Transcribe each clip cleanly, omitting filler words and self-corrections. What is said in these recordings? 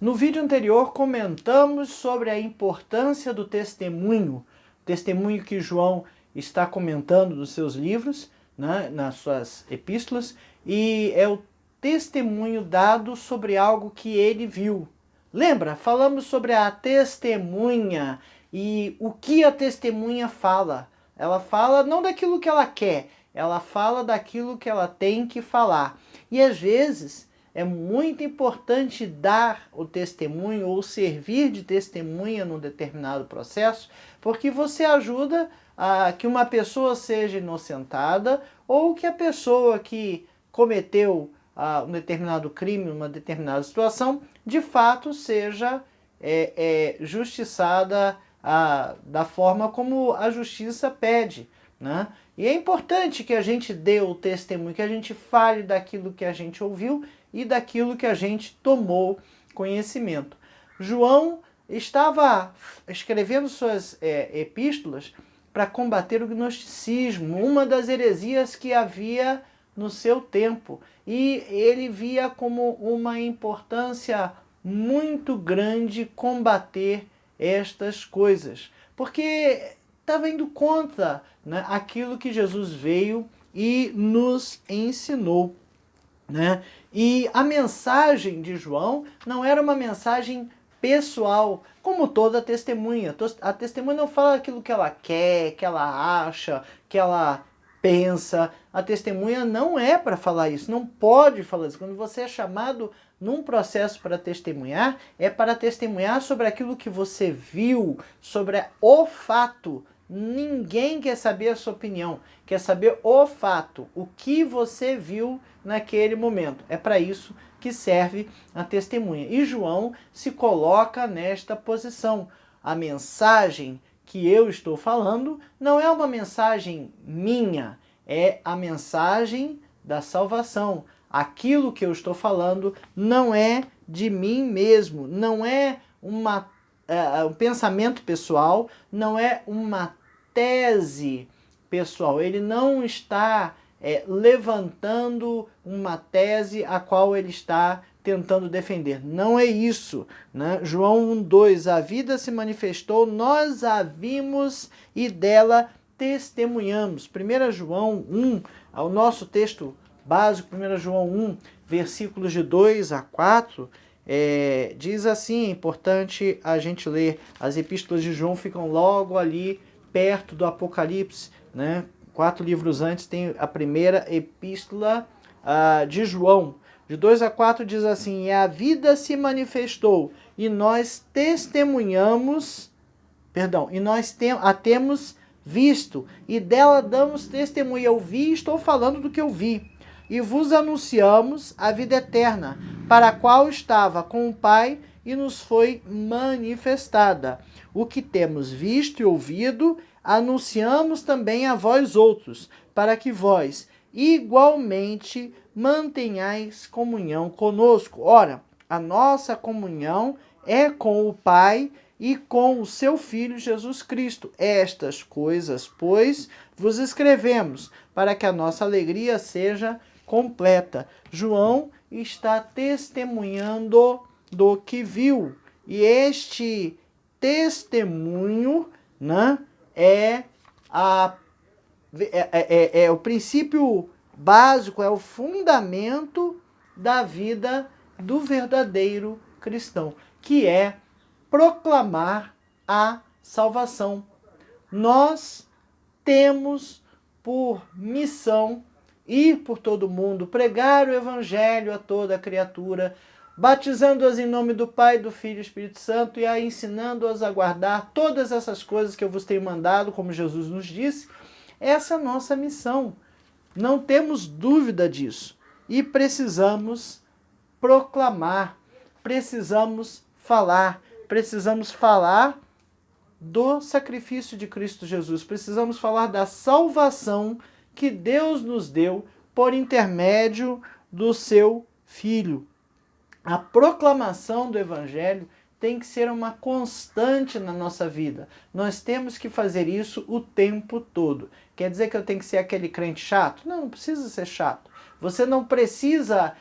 No vídeo anterior comentamos sobre a importância do testemunho que João está comentando nos seus livros, né, nas suas epístolas, e é o testemunho dado sobre algo que ele viu. Lembra? Falamos sobre a testemunha e o que a testemunha fala. Ela fala não daquilo que ela quer, ela fala daquilo que ela tem que falar. E às vezes é muito importante dar o testemunho ou servir de testemunha num determinado processo, porque você ajuda a que uma pessoa seja inocentada ou que a pessoa que cometeu um determinado crime, uma determinada situação, de fato seja justiçada da forma como a justiça pede, né? E é importante que a gente dê o testemunho, que a gente fale daquilo que a gente ouviu e daquilo que a gente tomou conhecimento. João estava escrevendo suas epístolas para combater o gnosticismo, uma das heresias que havia no seu tempo. E ele via como uma importância muito grande combater estas coisas, porque estava indo contra, né, aquilo que Jesus veio e nos ensinou, né? E a mensagem de João não era uma mensagem pessoal, como toda testemunha. A testemunha não fala aquilo que ela quer, que ela acha, que ela pensa. A testemunha não é para falar isso, não pode falar isso. Quando você é chamado num processo para testemunhar, é para testemunhar sobre aquilo que você viu, sobre o fato. Ninguém quer saber a sua opinião, quer saber o fato, o que você viu naquele momento. É para isso que serve a testemunha. E João se coloca nesta posição. A mensagem que eu estou falando não é uma mensagem minha, é a mensagem da salvação. Aquilo que eu estou falando não é de mim mesmo, não é um pensamento pessoal, não é uma tese pessoal. Ele não está levantando uma tese a qual ele está tentando defender. Não é isso, né? João 1,2, a vida se manifestou, nós a vimos e dela testemunhamos. 1 João 1, o nosso texto básico, 1 João 1, versículos de 2 a 4, diz assim, é importante a gente ler, as epístolas de João ficam logo ali perto do Apocalipse, né? 4 livros antes tem a primeira epístola de João. De 2 a 4 diz assim, e a vida se manifestou, e nós testemunhamos, e nós a temos visto, e dela damos testemunho. Eu vi e estou falando do que eu vi. E vos anunciamos a vida eterna, para a qual estava com o Pai e nos foi manifestada. O que temos visto e ouvido, anunciamos também a vós outros, para que vós igualmente mantenhais comunhão conosco. Ora, a nossa comunhão é com o Pai e com o seu Filho Jesus Cristo. Estas coisas, pois, vos escrevemos, para que a nossa alegria seja completa. João está testemunhando do que viu. E este testemunho, né, é o princípio básico, é o fundamento da vida do verdadeiro cristão, que é proclamar a salvação. Nós temos por missão ir por todo mundo, pregar o evangelho a toda criatura, batizando-as em nome do Pai, do Filho e do Espírito Santo e ensinando-as a guardar todas essas coisas que eu vos tenho mandado, como Jesus nos disse. Essa é a nossa missão. Não temos dúvida disso. E precisamos proclamar, precisamos falar do sacrifício de Cristo Jesus, precisamos falar da salvação que Deus nos deu por intermédio do seu Filho. A proclamação do Evangelho tem que ser uma constante na nossa vida. Nós temos que fazer isso o tempo todo. Quer dizer que eu tenho que ser aquele crente chato? Não, não precisa ser chato. Você não precisa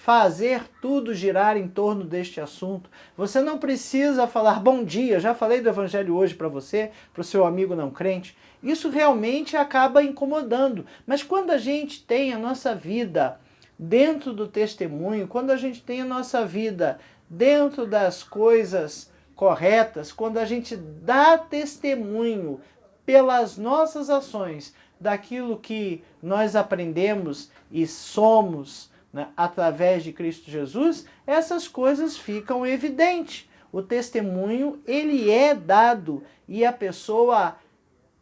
fazer tudo girar em torno deste assunto. Você não precisa falar bom dia, já falei do evangelho hoje para você, para o seu amigo não crente. Isso realmente acaba incomodando. Mas quando a gente tem a nossa vida dentro do testemunho, quando a gente tem a nossa vida dentro das coisas corretas, quando a gente dá testemunho pelas nossas ações daquilo que nós aprendemos e somos, né, através de Cristo Jesus, essas coisas ficam evidentes. O testemunho, ele é dado e a pessoa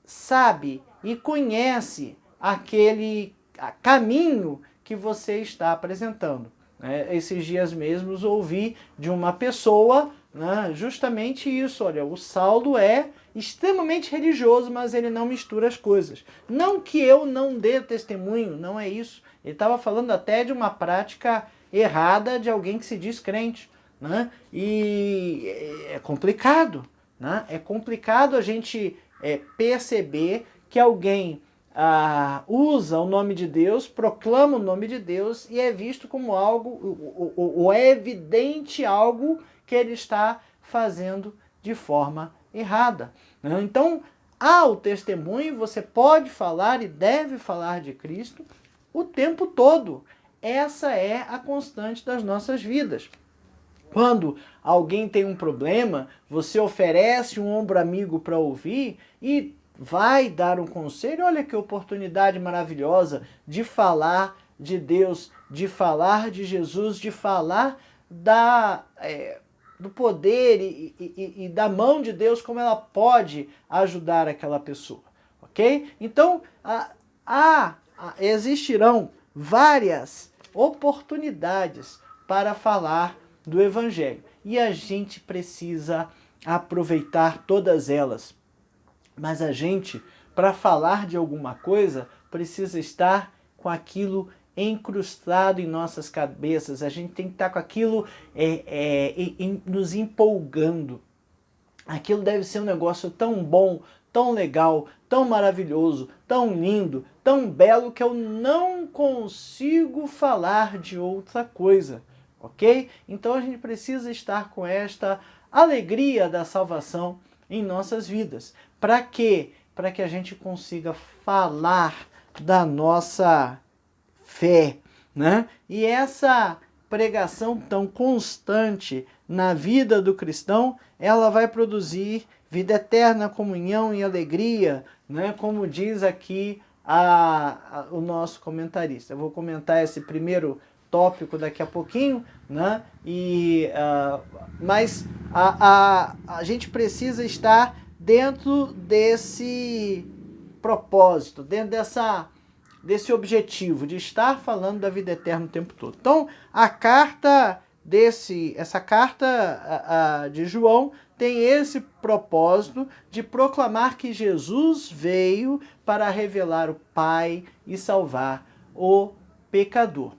sabe e conhece aquele caminho que você está apresentando. Esses dias mesmos ouvi de uma pessoa, né, justamente isso, olha, o Saulo é extremamente religioso, mas ele não mistura as coisas. Não que eu não dê testemunho, não é isso. Ele estava falando até de uma prática errada de alguém que se diz crente, né? E é complicado, né? É complicado a gente perceber que alguém usa o nome de Deus, proclama o nome de Deus e é visto como algo, ou é evidente algo que ele está fazendo de forma errada. Né? Então, ao testemunho, você pode falar e deve falar de Cristo o tempo todo. Essa é a constante das nossas vidas. Quando alguém tem um problema, você oferece um ombro amigo para ouvir e vai dar um conselho. Olha que oportunidade maravilhosa de falar de Deus, de falar de Jesus, de falar do poder e da mão de Deus, como ela pode ajudar aquela pessoa, ok? Então, existirão várias oportunidades para falar do Evangelho e a gente precisa aproveitar todas elas. Mas a gente, para falar de alguma coisa, precisa estar com aquilo incrustado em nossas cabeças. A gente tem que estar com aquilo nos empolgando. Aquilo deve ser um negócio tão bom, tão legal, tão maravilhoso, tão lindo, tão belo, que eu não consigo falar de outra coisa, ok? Então a gente precisa estar com esta alegria da salvação em nossas vidas. Para quê? Para que a gente consiga falar da nossa fé, né? E essa pregação tão constante na vida do cristão, ela vai produzir vida eterna, comunhão e alegria, né? Como diz aqui o nosso comentarista. Eu vou comentar esse primeiro tópico daqui a pouquinho, né? Mas a gente precisa estar dentro desse propósito, dentro desse objetivo de estar falando da vida eterna o tempo todo. Então, essa carta de João tem esse propósito de proclamar que Jesus veio para revelar o Pai e salvar o pecador.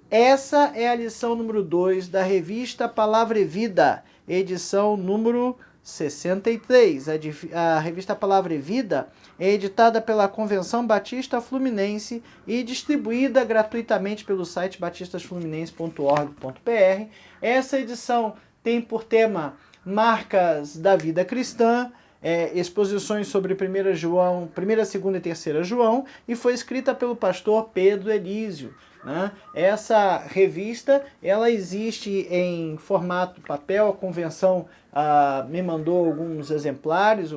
Essa é a lição número 2 da revista Palavra e Vida, edição número 63. A revista Palavra e Vida é editada pela Convenção Batista Fluminense e distribuída gratuitamente pelo site batistasfluminense.org.br. Essa edição tem por tema Marcas da Vida Cristã, exposições sobre 1 João, 1ª, 2ª e 3ª João, e foi escrita pelo pastor Pedro Elísio. Né? Essa revista ela existe em formato papel, a convenção me mandou alguns exemplares,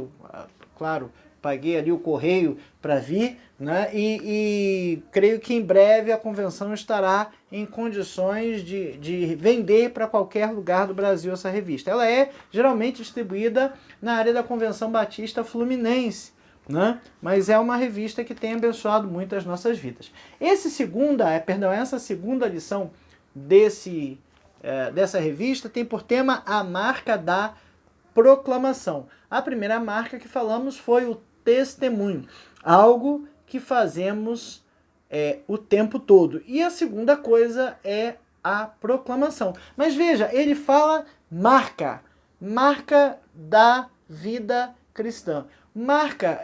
claro, paguei ali o correio para vir, né? E creio que em breve a convenção estará em condições de vender para qualquer lugar do Brasil essa revista. Ela é geralmente distribuída na área da Convenção Batista Fluminense, né? Mas é uma revista que tem abençoado muito as nossas vidas. Essa segunda lição dessa revista tem por tema a marca da proclamação. A primeira marca que falamos foi o testemunho, algo que fazemos o tempo todo. E a segunda coisa é a proclamação. Mas veja, ele fala marca da vida cristã. Marca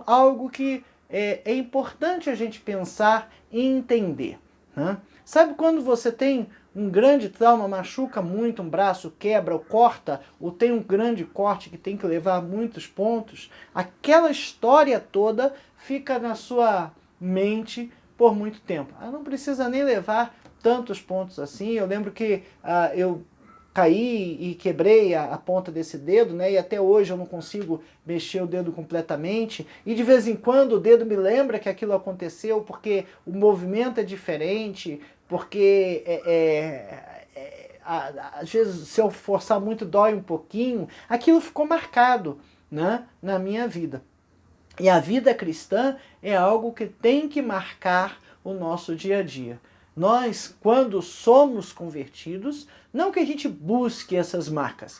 algo que é importante a gente pensar e entender, né? Sabe quando você tem um grande trauma, machuca muito um braço, quebra ou corta, ou tem um grande corte que tem que levar muitos pontos? Aquela história toda fica na sua mente por muito tempo. Ela não precisa nem levar tantos pontos assim. Eu lembro que eu caí e quebrei a ponta desse dedo, né? E até hoje eu não consigo mexer o dedo completamente. E de vez em quando o dedo me lembra que aquilo aconteceu, porque o movimento é diferente, porque às vezes se eu forçar muito dói um pouquinho. Aquilo ficou marcado, né, na minha vida. E a vida cristã é algo que tem que marcar o nosso dia a dia. Nós, quando somos convertidos, não que a gente busque essas marcas,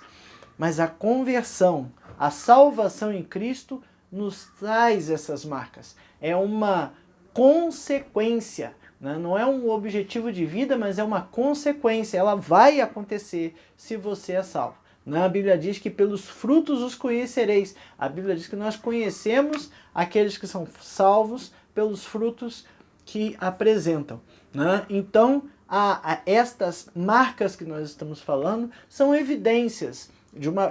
mas a conversão, a salvação em Cristo nos traz essas marcas. É uma consequência, né? Não é um objetivo de vida, mas é uma consequência. Ela vai acontecer se você é salvo. A Bíblia diz que pelos frutos os conhecereis. A Bíblia diz que nós conhecemos aqueles que são salvos pelos frutos que apresentam. Então, estas marcas que nós estamos falando são evidências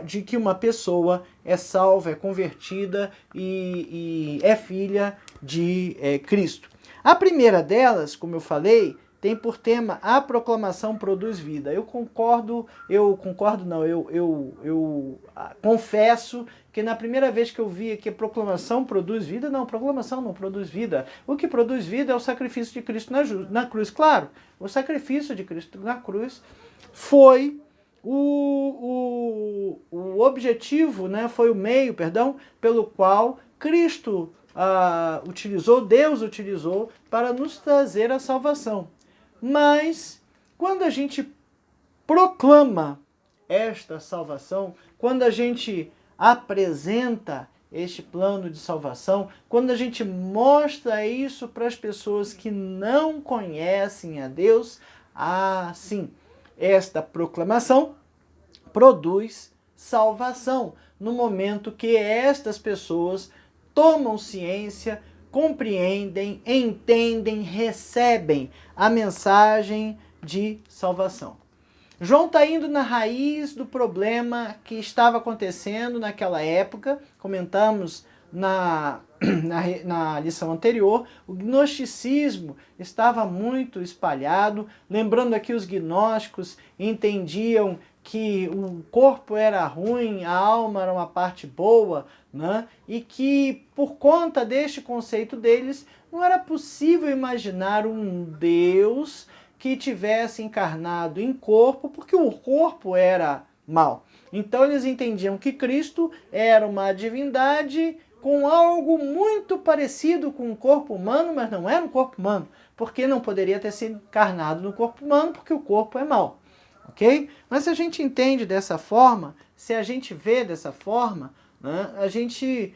de que uma pessoa é salva, é convertida e é filha de Cristo. A primeira delas, como eu falei, tem por tema a proclamação produz vida. Eu confesso que na primeira vez que eu vi que a proclamação produz vida, não, proclamação não produz vida. O que produz vida é o sacrifício de Cristo na cruz. Claro, o sacrifício de Cristo na cruz foi o objetivo, né, foi o meio, pelo qual Cristo Deus utilizou para nos trazer a salvação. Mas, quando a gente proclama esta salvação, quando a gente apresenta este plano de salvação, quando a gente mostra isso para as pessoas que não conhecem a Deus, sim, esta proclamação produz salvação no momento que estas pessoas tomam ciência, compreendem, entendem, recebem a mensagem de salvação. João está indo na raiz do problema que estava acontecendo naquela época. Comentamos na lição anterior, o gnosticismo estava muito espalhado. Lembrando aqui, os gnósticos entendiam que o corpo era ruim, a alma era uma parte boa, né? E que por conta deste conceito deles, não era possível imaginar um Deus que tivesse encarnado em corpo, porque o corpo era mau. Então eles entendiam que Cristo era uma divindade com algo muito parecido com o corpo humano, mas não era um corpo humano, porque não poderia ter sido encarnado no corpo humano, porque o corpo é mau. Ok? Mas se a gente entende dessa forma, se a gente vê dessa forma, né, a gente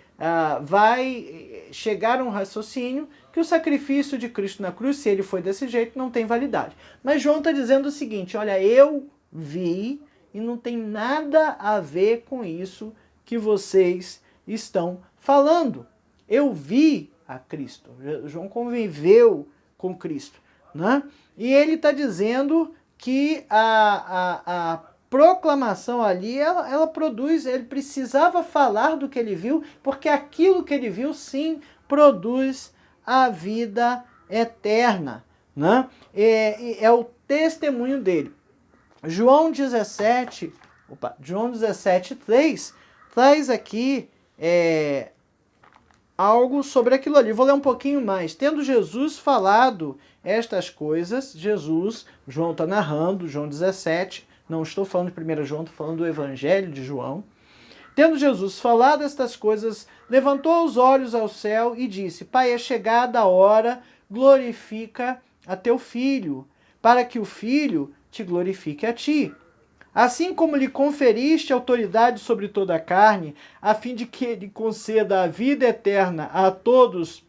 vai chegar a um raciocínio que o sacrifício de Cristo na cruz, se ele foi desse jeito, não tem validade. Mas João está dizendo o seguinte, olha, eu vi e não tem nada a ver com isso que vocês estão falando. Eu vi a Cristo. João conviveu com Cristo, né? E ele está dizendo que a proclamação ali, ela produz, ele precisava falar do que ele viu, porque aquilo que ele viu, sim, produz a vida eterna, né? É o testemunho dele. João 17:3 traz aqui algo sobre aquilo ali. Vou ler um pouquinho mais. Tendo Jesus falado estas coisas, João está narrando, João 17, não estou falando de 1 João, estou falando do Evangelho de João. Tendo Jesus falado estas coisas, levantou os olhos ao céu e disse, Pai, é chegada a hora, glorifica a teu Filho, para que o Filho te glorifique a ti. Assim como lhe conferiste autoridade sobre toda a carne, a fim de que ele conceda a vida eterna a todos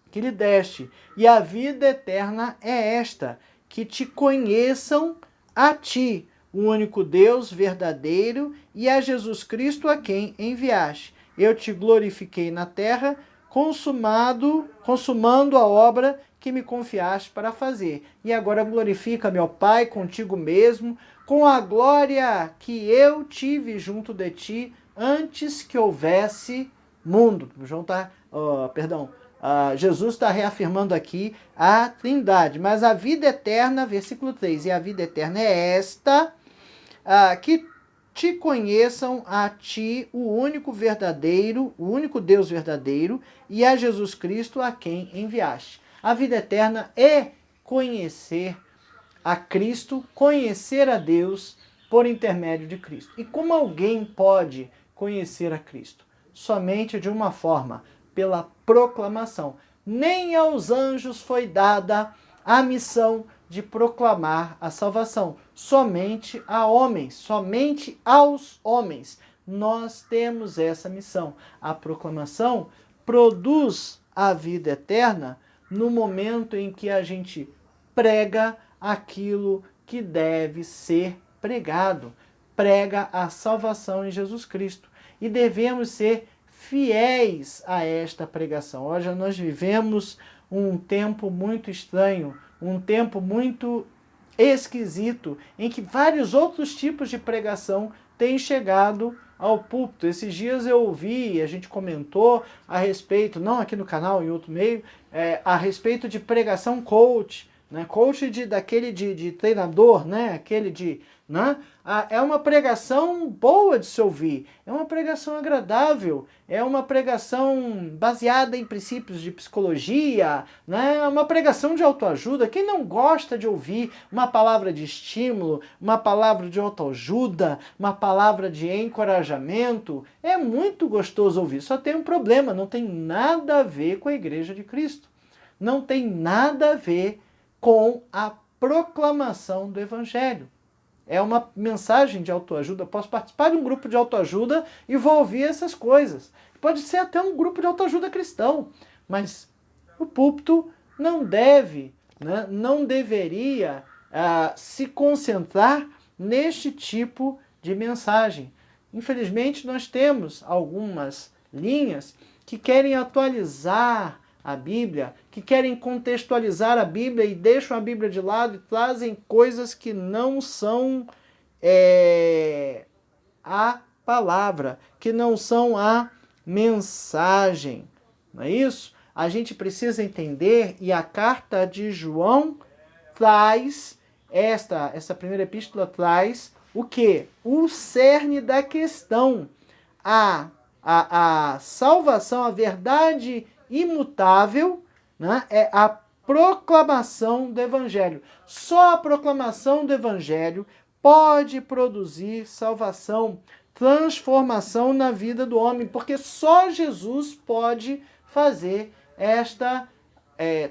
que lhe deste. E a vida eterna é esta, que te conheçam a ti, o único Deus verdadeiro, e a Jesus Cristo a quem enviaste. Eu te glorifiquei na terra, consumando a obra que me confiaste para fazer. E agora glorifica-me, ó Pai, contigo mesmo, com a glória que eu tive junto de ti antes que houvesse mundo. Jesus está reafirmando aqui a Trindade. Mas a vida eterna, versículo 3, e a vida eterna é esta, que te conheçam a ti, o único verdadeiro, o único Deus verdadeiro, e a Jesus Cristo a quem enviaste. A vida eterna é conhecer a Cristo, conhecer a Deus por intermédio de Cristo. E como alguém pode conhecer a Cristo? Somente de uma forma, pela proclamação. Nem aos anjos foi dada a missão de proclamar a salvação. Somente a homens, somente aos homens. Nós temos essa missão. A proclamação produz a vida eterna no momento em que a gente prega aquilo que deve ser pregado. Prega a salvação em Jesus Cristo. E devemos ser fiéis a esta pregação. Hoje nós vivemos um tempo muito estranho, um tempo muito esquisito, em que vários outros tipos de pregação têm chegado ao púlpito. Esses dias eu ouvi, a gente comentou a respeito, não aqui no canal, em outro meio, a respeito de pregação coach, né? Coach daquele de treinador, né? Aquele de... Né? É uma pregação boa de se ouvir, é uma pregação agradável, é uma pregação baseada em princípios de psicologia, né? É uma pregação de autoajuda. Quem não gosta de ouvir uma palavra de estímulo, uma palavra de autoajuda, uma palavra de encorajamento, é muito gostoso ouvir. Só tem um problema, não tem nada a ver com a Igreja de Cristo, não tem nada a ver com a proclamação do Evangelho. É uma mensagem de autoajuda. Eu posso participar de um grupo de autoajuda e vou ouvir essas coisas. Pode ser até um grupo de autoajuda cristão, mas o púlpito não deve, né, não deveria se concentrar neste tipo de mensagem. Infelizmente, nós temos algumas linhas que querem atualizar a Bíblia, que querem contextualizar a Bíblia e deixam a Bíblia de lado e trazem coisas que não são a palavra, que não são a mensagem. Não é isso? A gente precisa entender, e a carta de João traz, essa primeira epístola traz o quê? O cerne da questão. A salvação, a verdade imutável, né, é a proclamação do Evangelho. Só a proclamação do Evangelho pode produzir salvação, transformação na vida do homem, porque só Jesus pode fazer esta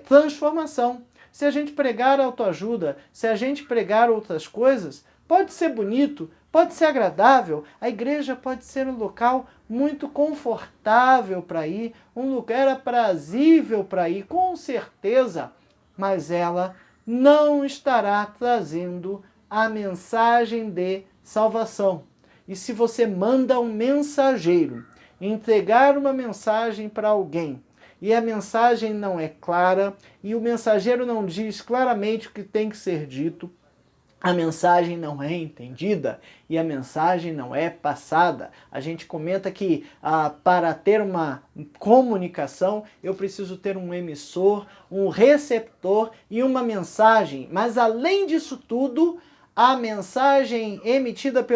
transformação. Se a gente pregar autoajuda, se a gente pregar outras coisas, pode ser bonito, pode ser agradável, a igreja pode ser um local muito confortável para ir, um lugar aprazível para ir, com certeza, mas ela não estará trazendo a mensagem de salvação. E se você manda um mensageiro entregar uma mensagem para alguém, e a mensagem não é clara, e o mensageiro não diz claramente o que tem que ser dito, a mensagem não é entendida e a mensagem não é passada. A gente comenta que para ter uma comunicação eu preciso ter um emissor, um receptor e uma mensagem. Mas além disso tudo, a mensagem emitida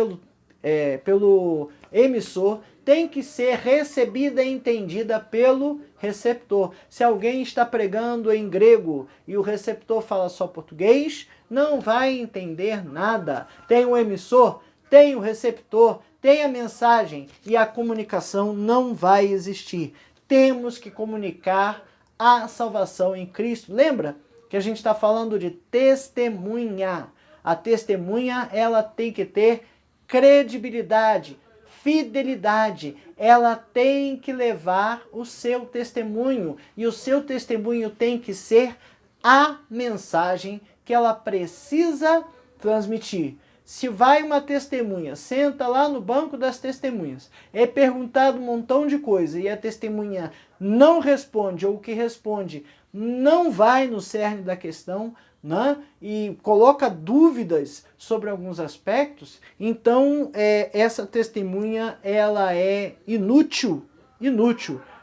pelo emissor tem que ser recebida e entendida pelo receptor. Se alguém está pregando em grego e o receptor fala só português, não vai entender nada. Tem o emissor, tem o receptor, tem a mensagem e a comunicação não vai existir. Temos que comunicar a salvação em Cristo. Lembra que a gente está falando de testemunha. A testemunha, ela tem que ter credibilidade, fidelidade, ela tem que levar o seu testemunho e o seu testemunho tem que ser a mensagem que ela precisa transmitir. Se vai uma testemunha, senta lá no banco das testemunhas, é perguntado um montão de coisa e a testemunha não responde ou o que responde não vai no cerne da questão, né? E coloca dúvidas sobre alguns aspectos, então essa testemunha ela é inútil.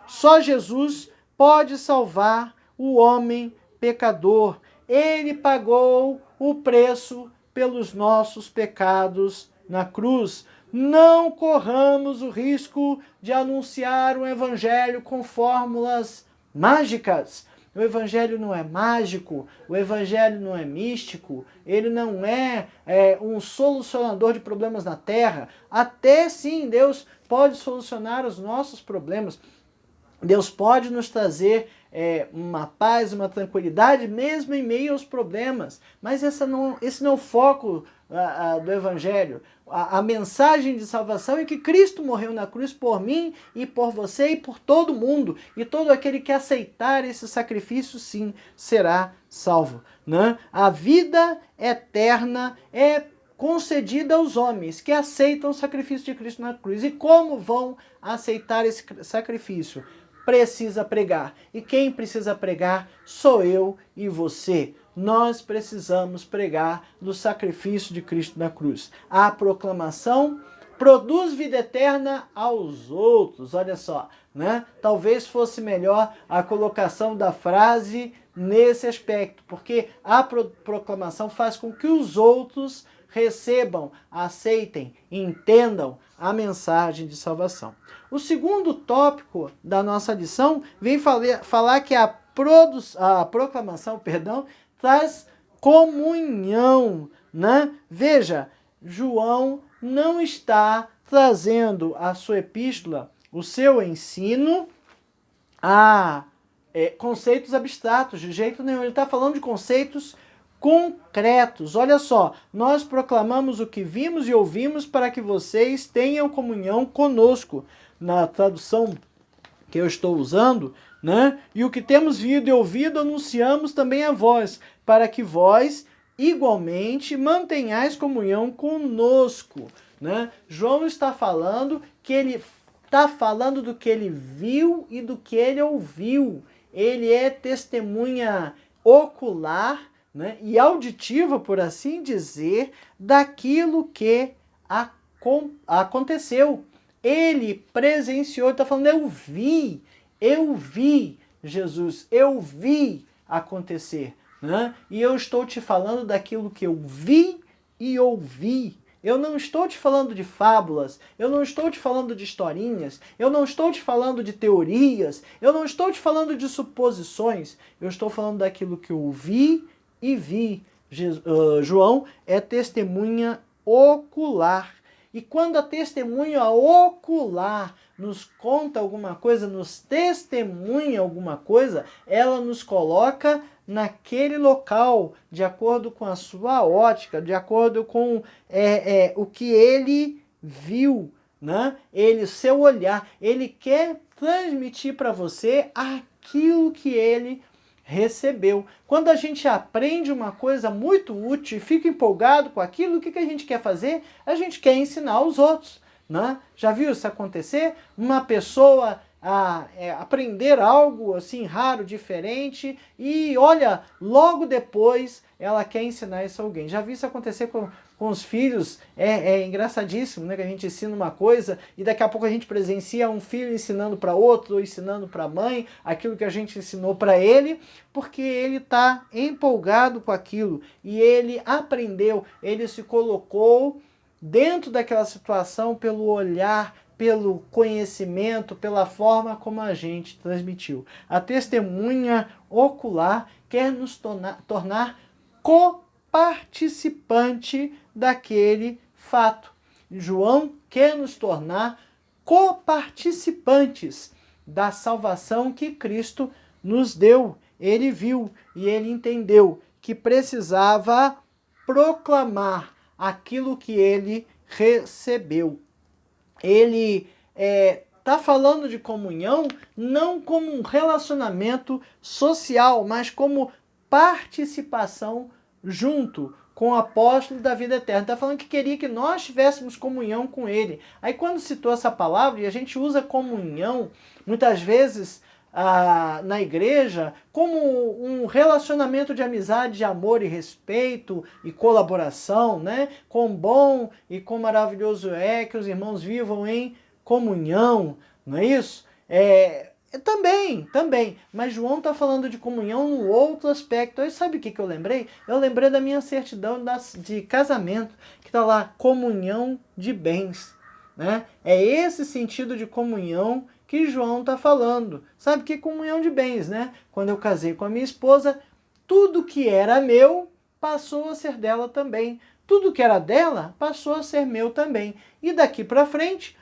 Só Jesus pode salvar o homem pecador. Ele pagou o preço pelos nossos pecados na cruz. Não corramos o risco de anunciar um evangelho com fórmulas mágicas. O evangelho não é mágico, o evangelho não é místico, ele não é um solucionador de problemas na terra. Até sim, Deus pode solucionar os nossos problemas. Deus pode nos trazer uma paz, uma tranquilidade, mesmo em meio aos problemas. Mas esse não é o foco do Evangelho. A mensagem de salvação é que Cristo morreu na cruz por mim e por você e por todo mundo. E todo aquele que aceitar esse sacrifício, sim, será salvo. Né? A vida eterna é concedida aos homens que aceitam o sacrifício de Cristo na cruz. E como vão aceitar esse sacrifício? Precisa pregar. E quem precisa pregar sou eu e você. Nós precisamos pregar do sacrifício de Cristo na cruz. A proclamação produz vida eterna aos outros. Olha só, né? Talvez fosse melhor a colocação da frase nesse aspecto, porque a proclamação faz com que os outros recebam, aceitem, entendam a mensagem de salvação. O segundo tópico da nossa lição vem falar que a proclamação, traz comunhão, né? Veja, João não está trazendo a sua epístola, o seu ensino, a conceitos abstratos, de jeito nenhum. Ele está falando de conceitos concretos. Olha só, nós proclamamos o que vimos e ouvimos para que vocês tenham comunhão conosco. Na tradução que eu estou usando, né? E o que temos visto e ouvido anunciamos também a vós, para que vós igualmente mantenhais comunhão conosco, né? João está falando que ele está falando do que ele viu e do que ele ouviu. Ele é testemunha ocular, né, e auditiva, por assim dizer, daquilo que aconteceu. Ele presenciou, está falando, eu vi Jesus, eu vi acontecer, né? E eu estou te falando daquilo que eu vi e ouvi. Eu não estou te falando de fábulas, eu não estou te falando de historinhas, eu não estou te falando de teorias, eu não estou te falando de suposições, eu estou falando daquilo que eu vi e vi. João é testemunha ocular. E quando a testemunha ocular nos conta alguma coisa, nos testemunha alguma coisa, ela nos coloca naquele local, de acordo com a sua ótica, de acordo com o que ele viu, né? Seu olhar, ele quer transmitir para você aquilo que ele recebeu. Quando a gente aprende uma coisa muito útil e fica empolgado com aquilo, o que a gente quer fazer? A gente quer ensinar aos outros, né? Já viu isso acontecer? Uma pessoa aprender algo assim raro, diferente, e olha, logo depois ela quer ensinar isso a alguém. Já vi isso acontecer com os filhos, é engraçadíssimo, né? Que a gente ensina uma coisa e daqui a pouco a gente presencia um filho ensinando para outro, ou ensinando para a mãe aquilo que a gente ensinou para ele, porque ele está empolgado com aquilo e ele aprendeu, ele se colocou dentro daquela situação pelo olhar, pelo conhecimento, pela forma como a gente transmitiu. A testemunha ocular quer nos tornar coparticipante daquele fato. João quer nos tornar coparticipantes da salvação que Cristo nos deu. Ele viu e ele entendeu que precisava proclamar aquilo que ele recebeu. Ele está falando de comunhão não como um relacionamento social, mas como participação junto com o apóstolo da vida eterna. Está falando que queria que nós tivéssemos comunhão com ele. Aí quando citou essa palavra, e a gente usa comunhão, muitas vezes na igreja como um relacionamento de amizade, de amor e respeito e colaboração, né? Quão bom e quão maravilhoso é que os irmãos vivam em comunhão, não é isso? Também, mas João está falando de comunhão no outro aspecto. Aí sabe o que eu lembrei? Eu lembrei da minha certidão de casamento, que está lá, comunhão de bens, né? É esse sentido de comunhão que João está falando. Sabe que comunhão de bens, né? Quando eu casei com a minha esposa, tudo que era meu passou a ser dela também. Tudo que era dela passou a ser meu também. E daqui para frente,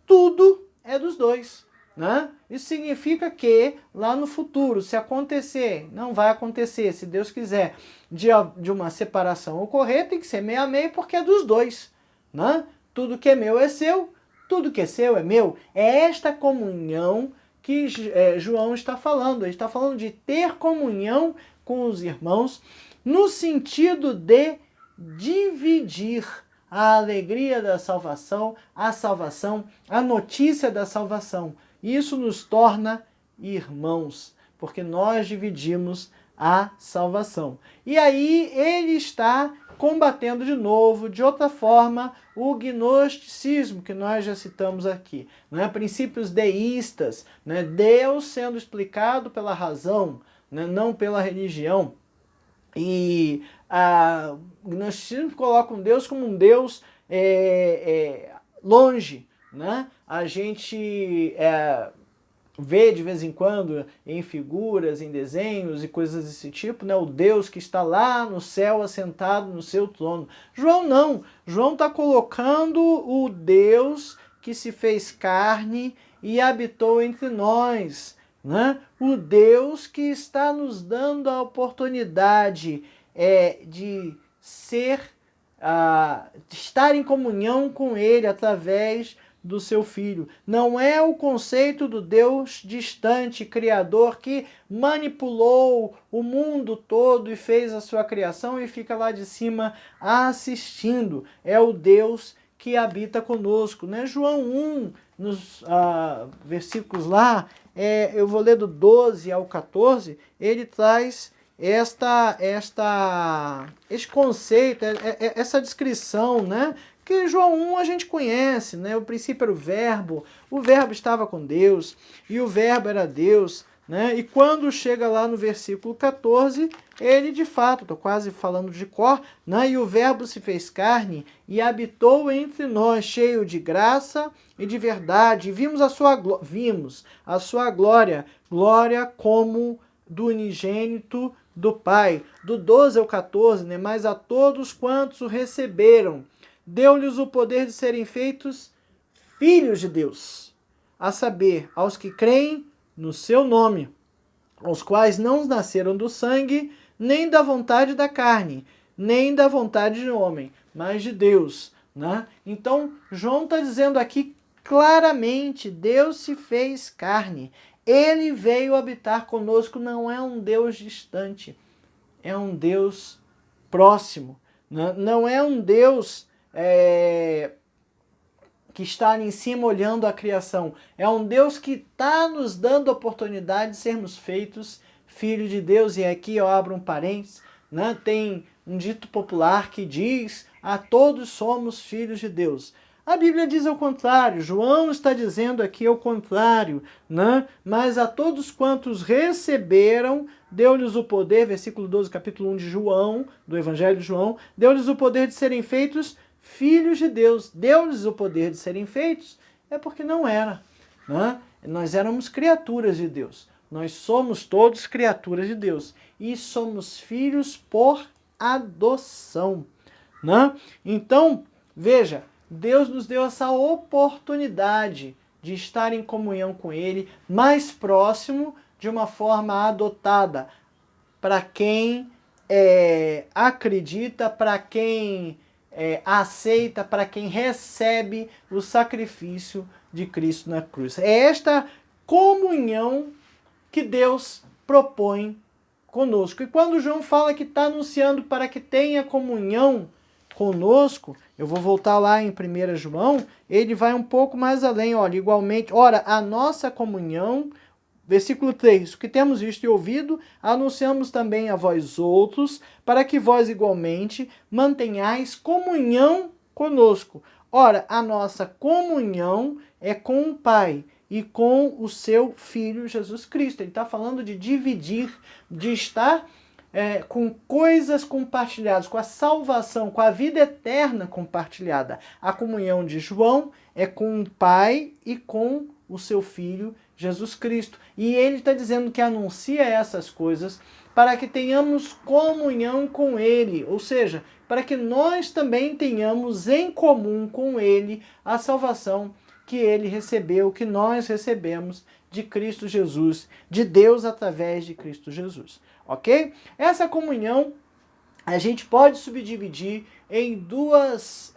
tudo é dos dois, né? Isso significa que lá no futuro, se acontecer, não vai acontecer, se Deus quiser, de uma separação ocorrer, tem que ser meio a meio porque é dos dois, né? Tudo que é meu é seu, tudo que é seu é meu. É esta comunhão que João está falando. Ele está falando de ter comunhão com os irmãos no sentido de dividir a alegria da salvação, a notícia da salvação. Isso nos torna irmãos, porque nós dividimos a salvação. E aí ele está combatendo de novo, de outra forma, o gnosticismo, que nós já citamos aqui. Né? Princípios deístas, né? Deus sendo explicado pela razão, né? Não pela religião. E o gnosticismo coloca um Deus como um Deus longe, né? A gente vê de vez em quando em figuras, em desenhos e coisas desse tipo, né? O Deus que está lá no céu assentado no seu trono. João não. João está colocando o Deus que se fez carne e habitou entre nós, né? O Deus que está nos dando a oportunidade de de estar em comunhão com Ele através do seu Filho. Não é o conceito do Deus distante, criador, que manipulou o mundo todo e fez a sua criação e fica lá de cima assistindo. É o Deus que habita conosco, né? João 1, nos versículos lá, eu vou ler do 12 ao 14, ele traz este conceito, essa descrição, né? Que João 1 a gente conhece, né? O princípio era o verbo estava com Deus, e o verbo era Deus, né? E quando chega lá no versículo 14, ele de fato, estou quase falando de cor, né? E o verbo se fez carne e habitou entre nós, cheio de graça e de verdade. E vimos a sua glória, glória como do unigênito do Pai. Do 12 ao 14, né? Mas a todos quantos o receberam, deu-lhes o poder de serem feitos filhos de Deus, a saber, aos que creem no seu nome, aos quais não nasceram do sangue, nem da vontade da carne, nem da vontade de homem, mas de Deus, né? Então, João está dizendo aqui claramente, Deus se fez carne, ele veio habitar conosco, não é um Deus distante, é um Deus próximo, não é um Deus que está ali em cima olhando a criação. É um Deus que está nos dando a oportunidade de sermos feitos filhos de Deus. E aqui eu abro um parênteses, né? Tem um dito popular que diz: a todos somos filhos de Deus. A Bíblia diz ao contrário, João está dizendo aqui ao contrário, né? Mas a todos quantos receberam, deu-lhes o poder, versículo 12, capítulo 1 de João, do Evangelho de João, deu-lhes o poder de serem feitos filhos de Deus. Deu-lhes o poder de serem feitos, é porque não era, né? Nós éramos criaturas de Deus. Nós somos todos criaturas de Deus. E somos filhos por adoção, né? Então, veja, Deus nos deu essa oportunidade de estar em comunhão com Ele, mais próximo, de uma forma adotada, para quem acredita, para quem aceita, para quem recebe o sacrifício de Cristo na cruz. É esta comunhão que Deus propõe conosco. E quando João fala que está anunciando para que tenha comunhão conosco, eu vou voltar lá em 1 João, ele vai um pouco mais além, olha, igualmente, ora, a nossa comunhão, Versículo 3, o que temos visto e ouvido, anunciamos também a vós outros, para que vós igualmente mantenhais comunhão conosco. Ora, a nossa comunhão é com o Pai e com o seu Filho Jesus Cristo. Ele está falando de dividir, de estar com coisas compartilhadas, com a salvação, com a vida eterna compartilhada. A comunhão de João é com o Pai e com o seu Filho Jesus Cristo. E ele está dizendo que anuncia essas coisas para que tenhamos comunhão com ele, ou seja, para que nós também tenhamos em comum com ele a salvação que ele recebeu, que nós recebemos de Cristo Jesus, de Deus através de Cristo Jesus. Ok? Essa comunhão a gente pode subdividir em duas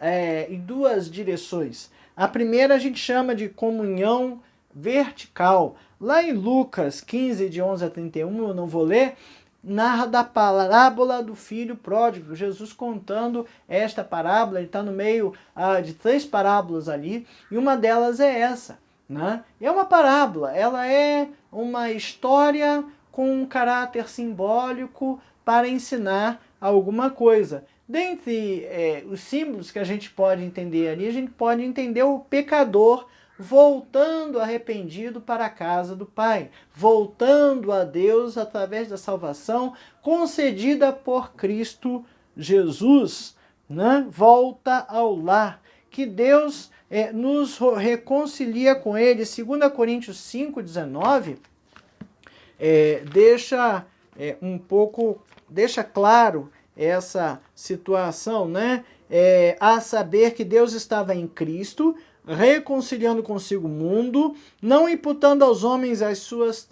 direções. A primeira a gente chama de comunhão vertical. Lá em Lucas 15, de 11 a 31, eu não vou ler, narra da parábola do filho pródigo. Jesus contando esta parábola, ele está no meio de 3 parábolas ali, e uma delas é essa. Né? É uma parábola, ela é uma história com um caráter simbólico para ensinar alguma coisa. Dentre os símbolos que a gente pode entender ali, a gente pode entender o pecador voltando arrependido para a casa do Pai, voltando a Deus através da salvação concedida por Cristo Jesus, né? Volta ao lar, que Deus nos reconcilia com Ele. 2 Coríntios 5,19 deixa claro essa situação, né? A saber que Deus estava em Cristo, reconciliando consigo o mundo, não imputando aos homens as suas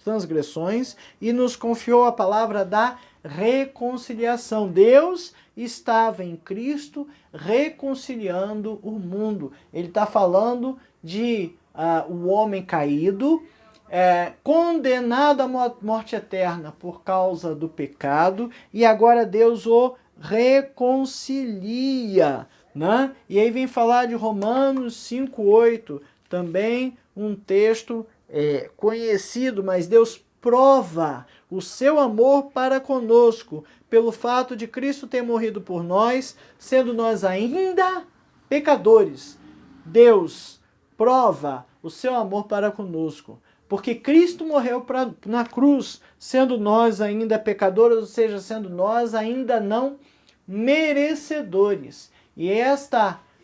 transgressões, e nos confiou a palavra da reconciliação. Deus estava em Cristo reconciliando o mundo. Ele está falando de o homem caído, condenado à morte eterna por causa do pecado, e agora Deus o reconcilia. Né? E aí vem falar de Romanos 5,8, também um texto conhecido, mas Deus prova o seu amor para conosco pelo fato de Cristo ter morrido por nós, sendo nós ainda pecadores. Deus prova o seu amor para conosco, porque Cristo morreu na cruz, sendo nós ainda pecadores, ou seja, sendo nós ainda não merecedores. E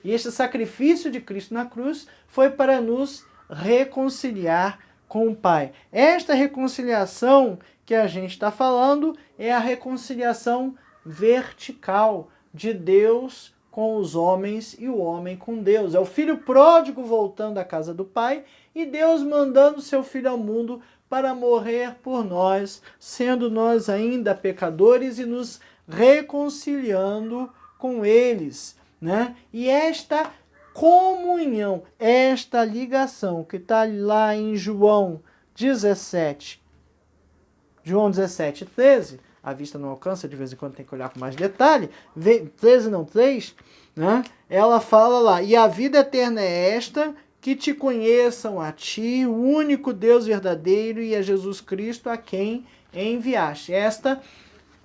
este sacrifício de Cristo na cruz foi para nos reconciliar com o Pai. Esta reconciliação que a gente está falando é a reconciliação vertical de Deus com os homens e o homem com Deus. É o filho pródigo voltando à casa do Pai e Deus mandando seu filho ao mundo para morrer por nós, sendo nós ainda pecadores e nos reconciliando com eles. Né? E esta comunhão, esta ligação que está lá em João 17, 13, a vista não alcança, de vez em quando tem que olhar com mais detalhe, 13 não 3, né? Ela fala lá, e a vida eterna é esta, que te conheçam a ti, o único Deus verdadeiro, e a Jesus Cristo a quem enviaste. Esta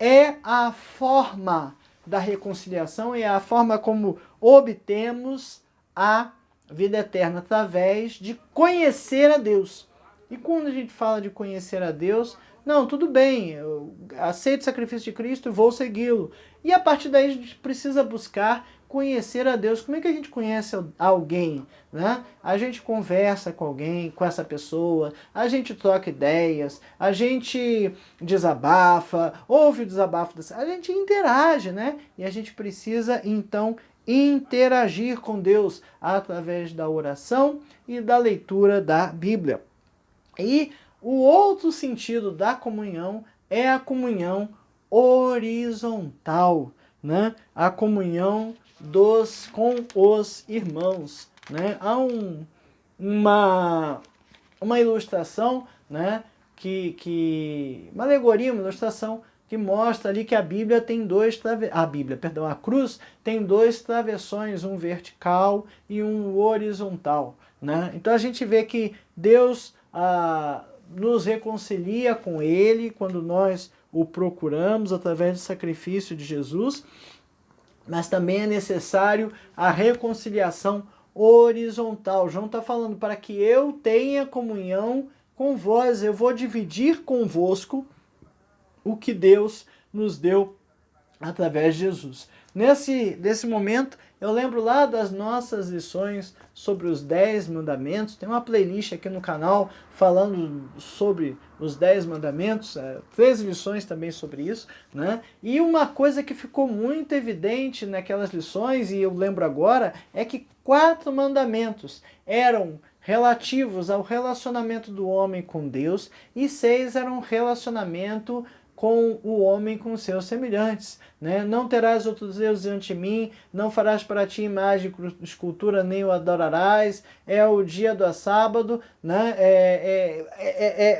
é a forma da reconciliação, é a forma como obtemos a vida eterna, através de conhecer a Deus. E quando a gente fala de conhecer a Deus, não, tudo bem, eu aceito o sacrifício de Cristo e vou segui-lo. E a partir daí a gente precisa buscar conhecer a Deus. Como é que a gente conhece alguém? Né? A gente conversa com alguém, com essa pessoa, a gente troca ideias, a gente desabafa, ouve o desabafo, a gente interage, né? E a gente precisa, então, interagir com Deus através da oração e da leitura da Bíblia. E o outro sentido da comunhão é a comunhão horizontal, né? A comunhão com os irmãos. Né? Há uma ilustração, né? Uma alegoria, uma ilustração que mostra ali que a Bíblia tem a cruz tem 2 travessões, um vertical e um horizontal. Né? Então a gente vê que Deus nos reconcilia com Ele quando nós o procuramos através do sacrifício de Jesus, mas também é necessário a reconciliação horizontal. João está falando, para que eu tenha comunhão com vós, eu vou dividir convosco o que Deus nos deu através de Jesus. Nesse momento, eu lembro lá das nossas lições sobre os 10 mandamentos. Tem uma playlist aqui no canal falando sobre os 10 mandamentos, 13 lições também sobre isso, né? E uma coisa que ficou muito evidente naquelas lições, e eu lembro agora, é que 4 mandamentos eram relativos ao relacionamento do homem com Deus e 6 eram relacionamento com o homem com seus semelhantes, né? Não terás outros deuses ante mim, não farás para ti imagem de escultura, nem o adorarás, é o dia do sábado, né?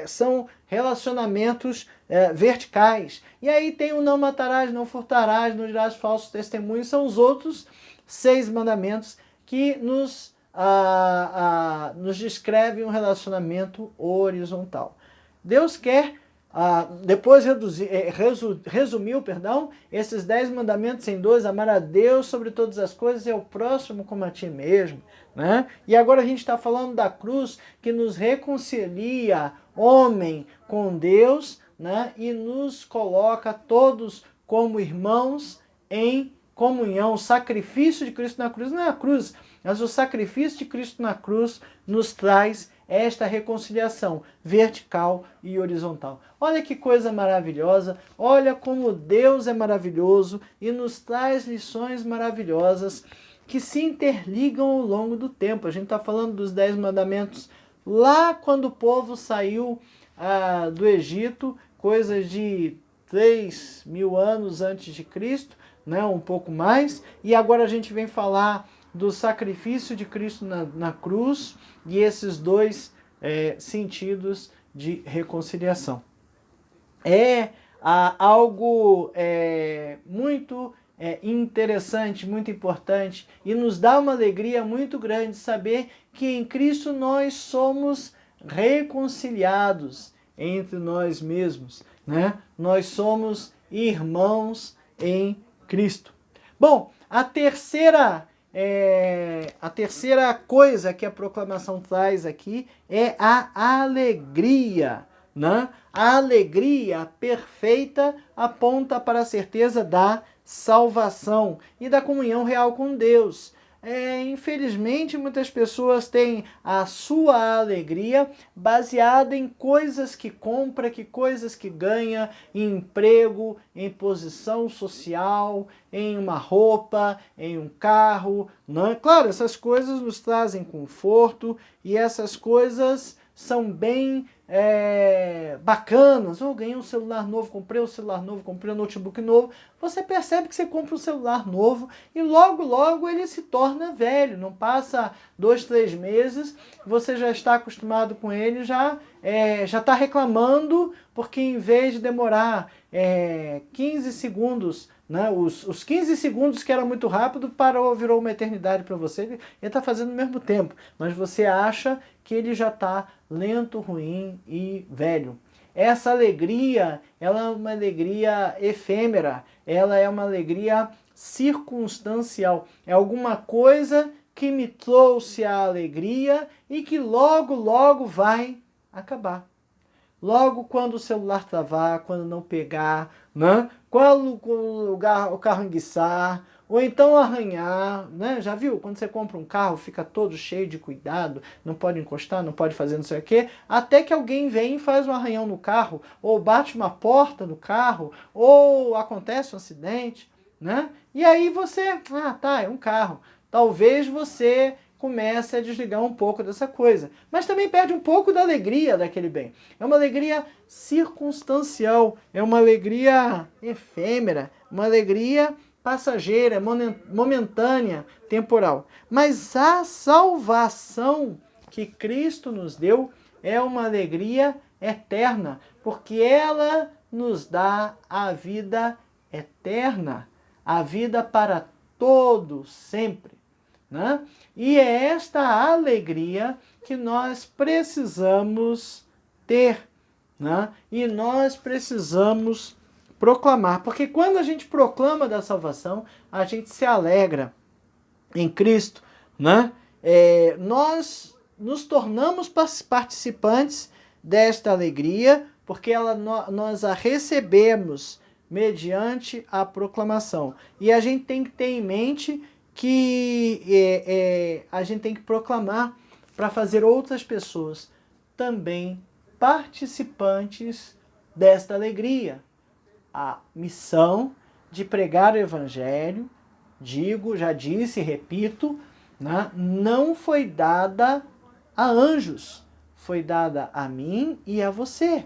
São relacionamentos verticais. E aí tem o não matarás, não furtarás, não dirás falsos testemunhos, são os outros 6 mandamentos que nos descrevem um relacionamento horizontal. Deus quer depois resumiu, esses 10 mandamentos em 2, amar a Deus sobre todas as coisas e ao próximo como a ti mesmo, né? E agora a gente está falando da cruz que nos reconcilia, homem, com Deus, né? E nos coloca todos como irmãos em comunhão. O sacrifício de Cristo na cruz não é a cruz, mas o sacrifício de Cristo na cruz nos traz esta reconciliação vertical e horizontal. Olha que coisa maravilhosa, olha como Deus é maravilhoso e nos traz lições maravilhosas que se interligam ao longo do tempo. A gente está falando dos 10 mandamentos lá quando o povo saiu do Egito, coisas de 3.000 anos antes de Cristo, né, um pouco mais, e agora a gente vem falar do sacrifício de Cristo na cruz e esses 2 sentidos de reconciliação. É algo muito interessante, muito importante e nos dá uma alegria muito grande saber que em Cristo nós somos reconciliados entre nós mesmos, né? Nós somos irmãos em Cristo. Bom, a terceira coisa que a proclamação traz aqui é a alegria, né? A alegria perfeita aponta para a certeza da salvação e da comunhão real com Deus. Infelizmente, muitas pessoas têm a sua alegria baseada em coisas que compra, coisas que ganha, em emprego, em posição social, em uma roupa, em um carro, né? Claro, essas coisas nos trazem conforto e essas coisas são bem bacanas. Ganhei um celular novo, comprei um celular novo, comprei um notebook novo. Você percebe que você compra um celular novo e logo, logo ele se torna velho. Não passa 2, 3 meses, você já está acostumado com ele, já está reclamando, porque em vez de demorar 15 segundos, né, os 15 segundos que era muito rápido, virou uma eternidade para você. Ele está fazendo no mesmo tempo, mas você acha que ele já está lento, ruim e velho. Essa alegria, ela é uma alegria efêmera, ela é uma alegria circunstancial. É alguma coisa que me trouxe a alegria e que logo, logo vai acabar. Logo quando o celular travar, quando não pegar, né? Quando o carro enguiçar, ou então arranhar, né? Já viu? Quando você compra um carro, fica todo cheio de cuidado, não pode encostar, não pode fazer não sei o quê, até que alguém vem e faz um arranhão no carro, ou bate uma porta no carro, ou acontece um acidente, né? E aí você, é um carro. Talvez você comece a desligar um pouco dessa coisa, mas também perde um pouco da alegria daquele bem. É uma alegria circunstancial, é uma alegria efêmera, uma alegria passageira, momentânea, temporal. Mas a salvação que Cristo nos deu é uma alegria eterna, porque ela nos dá a vida eterna, a vida para todo sempre, né? E é esta alegria que nós precisamos ter, né? E nós precisamos proclamar, porque quando a gente proclama da salvação, a gente se alegra em Cristo, né? Nós nos tornamos participantes desta alegria, porque nós a recebemos mediante a proclamação. E a gente tem que ter em mente que a gente tem que proclamar para fazer outras pessoas também participantes desta alegria. A missão de pregar o Evangelho, já disse, repito, né, não foi dada a anjos, foi dada a mim e a você.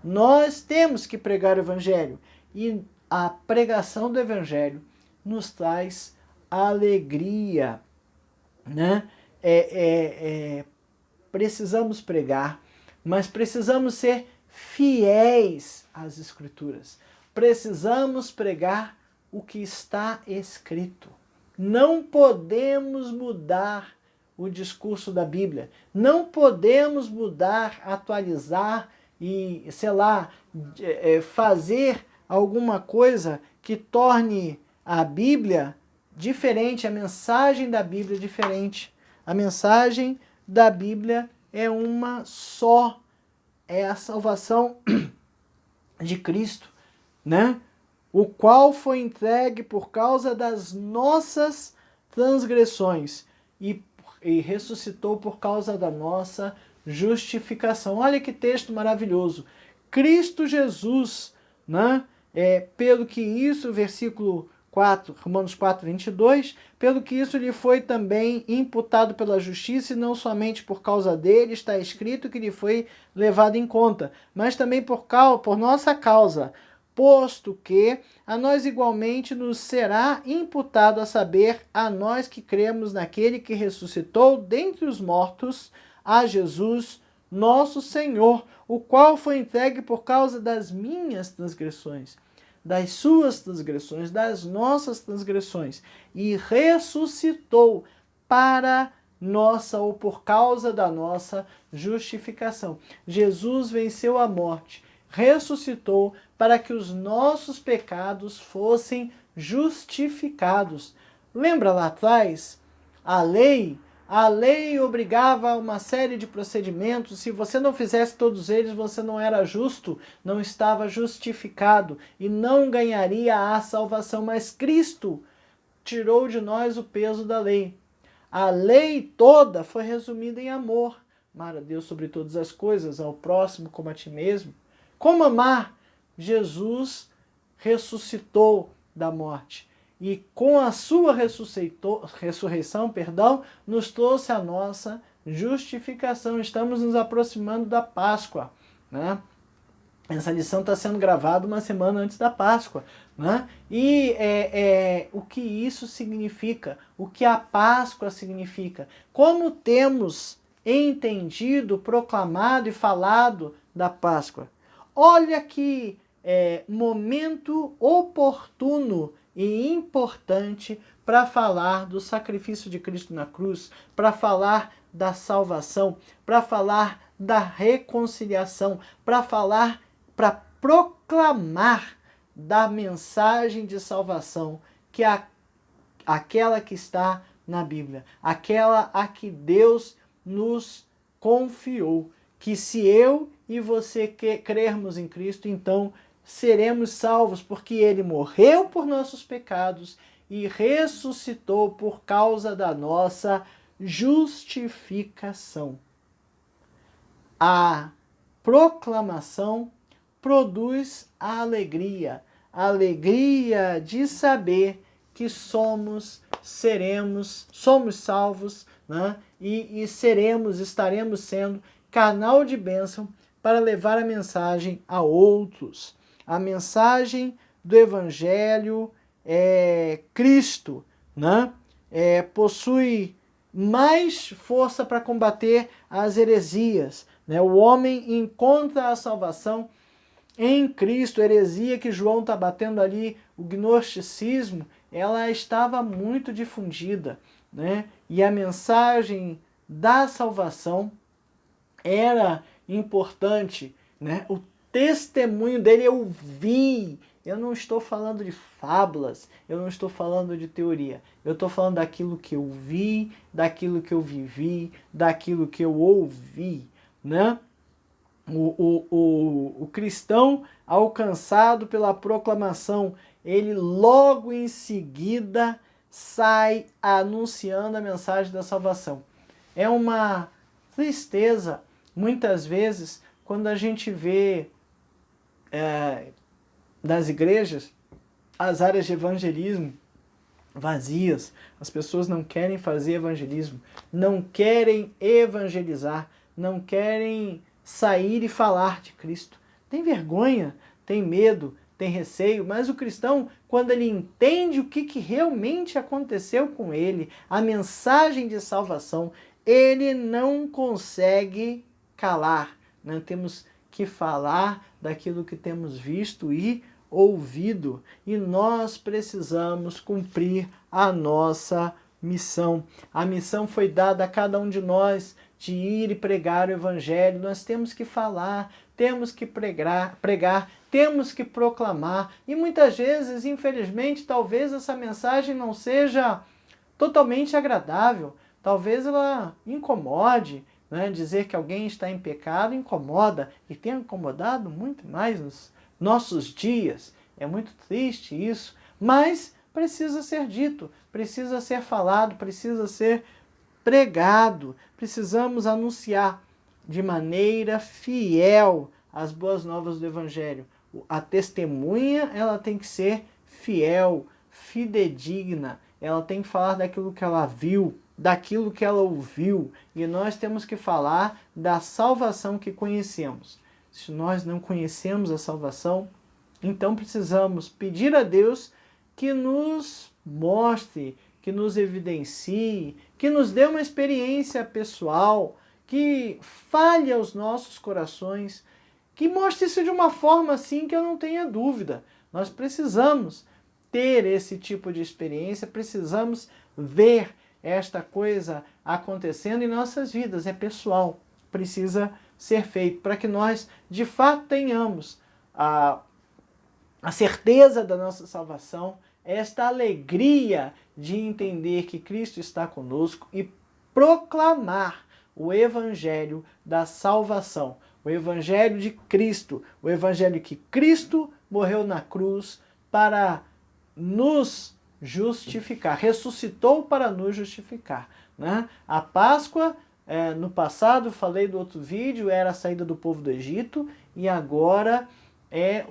Nós temos que pregar o Evangelho e a pregação do Evangelho nos traz alegria, né? Precisamos pregar, mas precisamos ser fiéis às Escrituras. Precisamos pregar o que está escrito. Não podemos mudar o discurso da Bíblia. Não podemos mudar, atualizar e, sei lá, fazer alguma coisa que torne a Bíblia diferente, a mensagem da Bíblia diferente. A mensagem da Bíblia é uma só, é a salvação de Cristo, né? O qual foi entregue por causa das nossas transgressões e ressuscitou por causa da nossa justificação. Olha que texto maravilhoso. Cristo Jesus, né? Pelo que isso, versículo 4, Romanos 4, 22, pelo que isso lhe foi também imputado pela justiça, e não somente por causa dele, está escrito que lhe foi levado em conta, mas também por nossa causa, posto que a nós igualmente nos será imputado, a saber, a nós que cremos naquele que ressuscitou dentre os mortos, a Jesus, nosso Senhor, o qual foi entregue por causa das minhas transgressões, das suas transgressões, das nossas transgressões, e ressuscitou para nossa ou por causa da nossa justificação. Jesus venceu a morte, ressuscitou para que os nossos pecados fossem justificados. Lembra lá atrás? A lei obrigava a uma série de procedimentos. Se você não fizesse todos eles, você não era justo, não estava justificado e não ganharia a salvação. Mas Cristo tirou de nós o peso da lei. A lei toda foi resumida em amor. Amar a Deus sobre todas as coisas, ao próximo como a ti mesmo. Como amar? Jesus ressuscitou da morte. E com a sua ressurreição, nos trouxe a nossa justificação. Estamos nos aproximando da Páscoa, né? Essa lição está sendo gravada uma semana antes da Páscoa, né? E o que isso significa? O que a Páscoa significa? Como temos entendido, proclamado e falado da Páscoa? Olha que momento oportuno e importante para falar do sacrifício de Cristo na cruz, para falar da salvação, para falar da reconciliação, para proclamar da mensagem de salvação, que é aquela que está na Bíblia, aquela a que Deus nos confiou, que se eu e você crermos em Cristo, então seremos salvos, porque Ele morreu por nossos pecados e ressuscitou por causa da nossa justificação. A proclamação produz a alegria de saber que somos salvos, né? E estaremos sendo canal de bênção para levar a mensagem a outros. A mensagem do Evangelho Cristo, né? Possui mais força para combater as heresias, né? O homem encontra a salvação em Cristo. A heresia que João está batendo ali, o gnosticismo, ela estava muito difundida, né? E a mensagem da salvação era importante, né? O testemunho dele eu vi. Eu não estou falando de fábulas, eu não estou falando de teoria. Eu estou falando daquilo que eu vi, daquilo que eu vivi, daquilo que eu ouvi, né? O cristão alcançado pela proclamação, ele logo em seguida sai anunciando a mensagem da salvação. É uma tristeza, muitas vezes, quando a gente vê das igrejas as áreas de evangelismo vazias, as pessoas não querem fazer evangelismo, não querem evangelizar, não querem sair e falar de Cristo. Tem vergonha, tem medo, tem receio, mas o cristão, quando ele entende o que realmente aconteceu com ele, a mensagem de salvação, ele não consegue calar. Não temos que falar daquilo que temos visto e ouvido, e nós precisamos cumprir a nossa missão. A missão foi dada a cada um de nós de ir e pregar o evangelho. Nós temos que falar, temos que pregar, temos que proclamar, e muitas vezes, infelizmente, talvez essa mensagem não seja totalmente agradável, talvez ela incomode, né? Dizer que alguém está em pecado incomoda, e tem incomodado muito mais nos nossos dias. É muito triste isso, mas precisa ser dito, precisa ser falado, precisa ser pregado. Precisamos anunciar de maneira fiel as boas novas do Evangelho. A testemunha, ela tem que ser fiel, fidedigna, ela tem que falar daquilo que ela viu, daquilo que ela ouviu, e nós temos que falar da salvação que conhecemos. Se nós não conhecemos a salvação, então precisamos pedir a Deus que nos mostre, que nos evidencie, que nos dê uma experiência pessoal, que fale aos nossos corações, que mostre isso de uma forma assim que eu não tenha dúvida. Nós precisamos ter esse tipo de experiência, precisamos ver esta coisa acontecendo em nossas vidas, é pessoal, precisa ser feito para que nós de fato tenhamos a certeza da nossa salvação, esta alegria de entender que Cristo está conosco e proclamar o Evangelho da salvação, o Evangelho de Cristo, o Evangelho que Cristo morreu na cruz para nos justificar, ressuscitou para nos justificar, né? A Páscoa, no passado, falei do outro vídeo, era a saída do povo do Egito, e agora é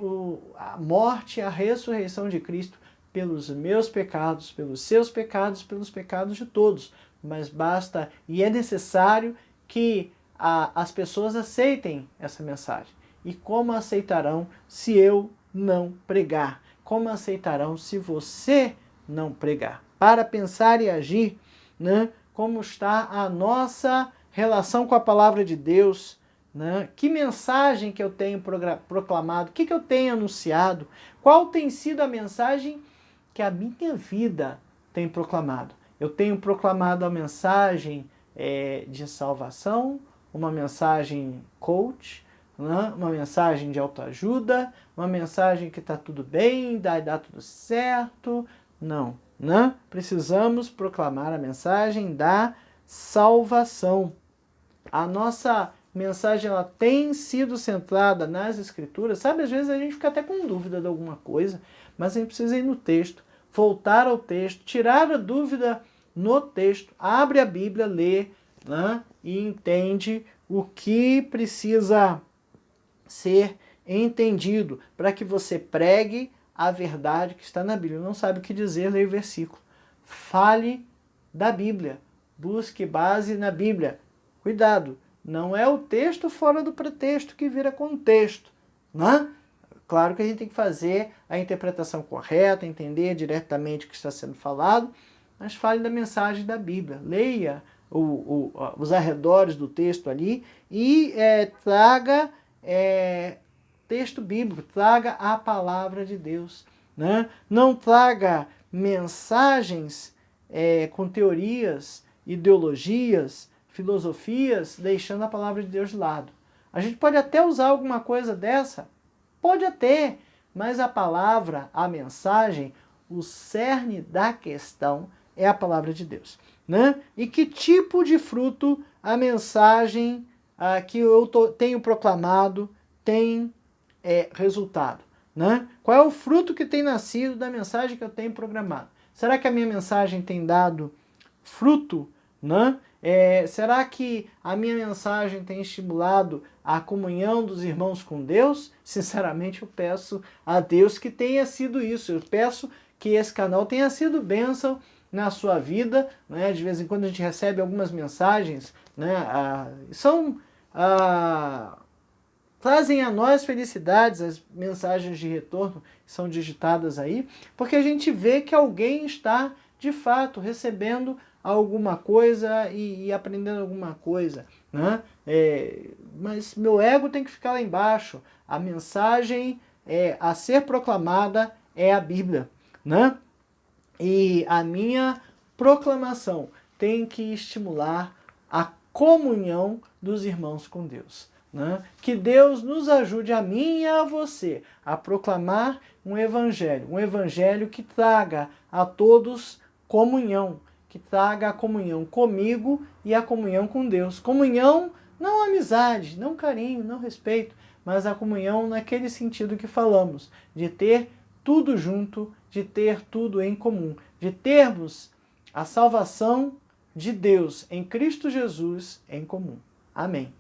a morte e a ressurreição de Cristo pelos meus pecados, pelos seus pecados, pelos pecados de todos. Mas basta e é necessário que as pessoas aceitem essa mensagem. E como aceitarão se eu não pregar? Como aceitarão se você não pregar? Para pensar e agir, né? Como está a nossa relação com a palavra de Deus, né? Que mensagem que eu tenho proclamado, o que eu tenho anunciado, qual tem sido a mensagem que a minha vida tem proclamado. Eu tenho proclamado a mensagem de salvação, uma mensagem coach, né? Uma mensagem de autoajuda, uma mensagem que está tudo bem, dá tudo certo. Não, né? Precisamos proclamar a mensagem da salvação. A nossa mensagem ela tem sido centrada nas Escrituras. Sabe, às vezes a gente fica até com dúvida de alguma coisa, mas a gente precisa ir no texto, voltar ao texto, tirar a dúvida no texto, abre a Bíblia, lê, né, e entende o que precisa ser entendido para que você pregue a verdade que está na Bíblia. Não sabe o que dizer, leia o versículo. Fale da Bíblia, busque base na Bíblia. Cuidado, não é o texto fora do pretexto que vira contexto, né? Claro que a gente tem que fazer a interpretação correta, entender diretamente o que está sendo falado, mas fale da mensagem da Bíblia. Leia os arredores do texto ali e traga texto bíblico, traga a palavra de Deus, né? Não traga mensagens com teorias, ideologias, filosofias, deixando a palavra de Deus de lado. A gente pode até usar alguma coisa dessa, pode até, mas a palavra, a mensagem, o cerne da questão é a palavra de Deus, né? E que tipo de fruto a mensagem que eu tenho proclamado tem resultado, né? Qual é o fruto que tem nascido da mensagem que eu tenho programado? Será que a minha mensagem tem dado fruto, né? Será que a minha mensagem tem estimulado a comunhão dos irmãos com Deus? Sinceramente, eu peço a Deus que tenha sido isso. Eu peço que esse canal tenha sido bênção na sua vida, né? De vez em quando a gente recebe algumas mensagens, né? Trazem a nós felicidades, as mensagens de retorno são digitadas aí, porque a gente vê que alguém está, de fato, recebendo alguma coisa e aprendendo alguma coisa, né? Mas meu ego tem que ficar lá embaixo. A mensagem a ser proclamada é a Bíblia, né? E a minha proclamação tem que estimular a comunhão dos irmãos com Deus, né? Que Deus nos ajude, a mim e a você, a proclamar um evangelho que traga a todos comunhão, que traga a comunhão comigo e a comunhão com Deus. Comunhão, não amizade, não carinho, não respeito, mas a comunhão naquele sentido que falamos, de ter tudo junto, de ter tudo em comum, de termos a salvação de Deus em Cristo Jesus em comum. Amém.